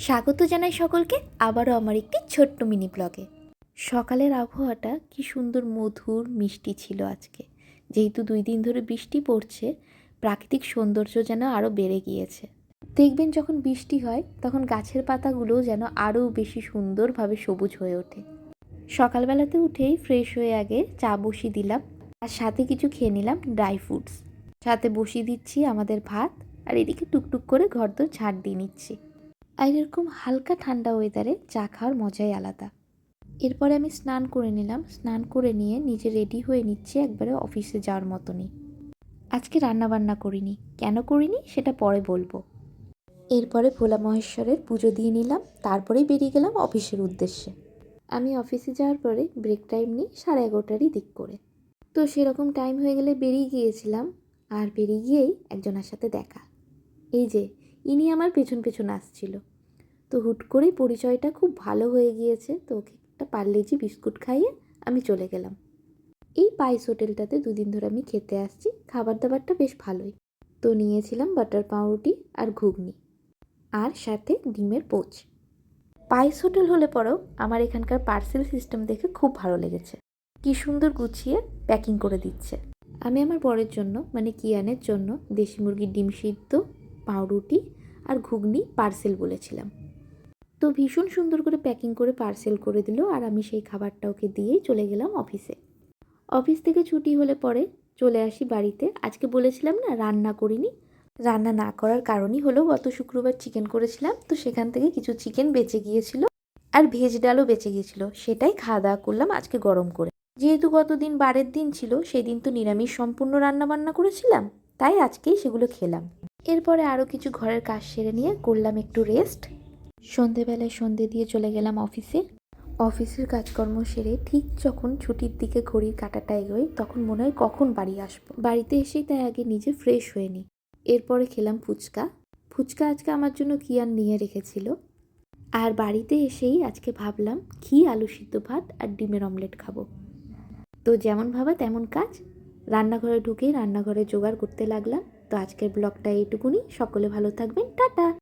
স্বাগত জানাই সকলকে আবারও আমার একটি ছোট্ট মিনি ব্লগে। সকালের আবহাওয়াটা কি সুন্দর মধুর মিষ্টি ছিল আজকে। যেহেতু 2 দিন ধরে বৃষ্টি পড়ছে, প্রাকৃতিক সৌন্দর্য যেন আরও বেড়ে গিয়েছে। দেখবেন যখন বৃষ্টি হয় তখন গাছের পাতাগুলো যেন আরও বেশি সুন্দরভাবে সবুজ হয়ে ওঠে। সকালবেলাতে উঠেই ফ্রেশ হয়ে আগে চা বসিয়ে দিলাম, আর সাথে কিছু খেয়ে নিলাম ড্রাই ফ্রুটস। সাথে বসিয়ে দিচ্ছি আমাদের ভাত, আর এদিকে টুকটুক করে ঘরদোর ঝাড় দিয়ে নিচ্ছি। আর এরকম হালকা ঠান্ডা ওয়েদারে চা খাওয়ার মজাই আলাদা। এরপরে আমি স্নান করে নিলাম, স্নান করে নিয়ে নিজে রেডি হয়ে নিচ্ছি একবারে অফিসে যাওয়ার মতনই। আজকে রান্নাবান্না করিনি, কেন করিনি সেটা পরে বলবো। এরপরে ভোলা মহেশ্বরের পুজো দিয়ে নিলাম, তারপরেই বেরিয়ে গেলাম অফিসের উদ্দেশ্যে। আমি অফিসে যাওয়ার পরে ব্রেক টাইম নিই 11:30 দিক করে। তো সেরকম টাইম হয়ে গেলে বেরিয়ে গিয়েছিলাম, আর বেরিয়ে গিয়েই একজনের সাথে দেখা। এই যে ইনি আমার পেছন পেছন আসছিল। তো হুট করেই পরিচয়টা খুব ভালো হয়ে গিয়েছে, তো ওকে একটা পার্লেজি বিস্কুট খাইয়ে আমি চলে গেলাম। এই পাইস হোটেলটাতে 2 দিন ধরে আমি খেতে আসছি, খাবার দাবারটা বেশ ভালোই। তো নিয়েছিলাম বাটার পাউরুটি আর ঘুগনি, আর সাথে ডিমের পোচ। পাইস হোটেল হলে পরেও আমার এখানকার পার্সেল সিস্টেম দেখে খুব ভালো লেগেছে। কি সুন্দর গুছিয়ে প্যাকিং করে দিচ্ছে। আমি আমার বরের জন্য মানে কিয়ানের জন্য দেশি মুরগির ডিম সিদ্ধ, পাউরুটি আর ঘুগনি পার্সেল বলেছিলাম। তো ভীষণ সুন্দর করে প্যাকিং করে পার্সেল করে দিল, আর আমি সেই খাবারটা ওকে দিয়েই চলে গেলাম অফিসে। অফিস থেকে ছুটি হলে পরে চলে আসি বাড়িতে। আজকে বলেছিলাম না রান্না করিনি, রান্না না করার কারণই হলো গত শুক্রবার চিকেন করেছিলাম, তো সেখান থেকে কিছু চিকেন বেঁচে গিয়েছিল, আর ভেজ ডালও বেঁচে গিয়েছিল, সেটাই খাওয়া দাওয়া করলাম আজকে গরম করে। যেহেতু গতদিন বারের দিন ছিল, সেদিন তো নিরামিষ সম্পূর্ণ রান্না বান্না করেছিলাম, তাই আজকেই সেগুলো খেলাম। এরপরে আরও কিছু ঘরের কাজ সেরে নিয়ে করলাম একটু রেস্ট। সন্ধেবেলায় সন্ধে দিয়ে চলে গেলাম অফিসে। অফিসের কাজকর্ম সেরে ঠিক যখন ছুটির দিকে ঘড়ির কাঁটাটা এগোয়, তখন মনে হয় কখন বাড়ি আসবো। বাড়িতে এসেই তাই আগে নিজে ফ্রেশ হয়ে নিই। এরপরে খেলাম ফুচকা। ফুচকা আজকে আমার জন্য কিয়ান নিয়ে রেখেছিল। আর বাড়িতে এসেই আজকে ভাবলাম ঘি আলু সিদ্ধ ভাত আর ডিমের অমলেট খাবো। তো যেমন ভাবা তেমন কাজ, রান্নাঘরে ঢুকেই রান্নাঘরে জোগাড় করতে লাগলাম। তো আজকের ব্লগটা এইটুকুনি। সকলে ভালো থাকবেন, টাটা।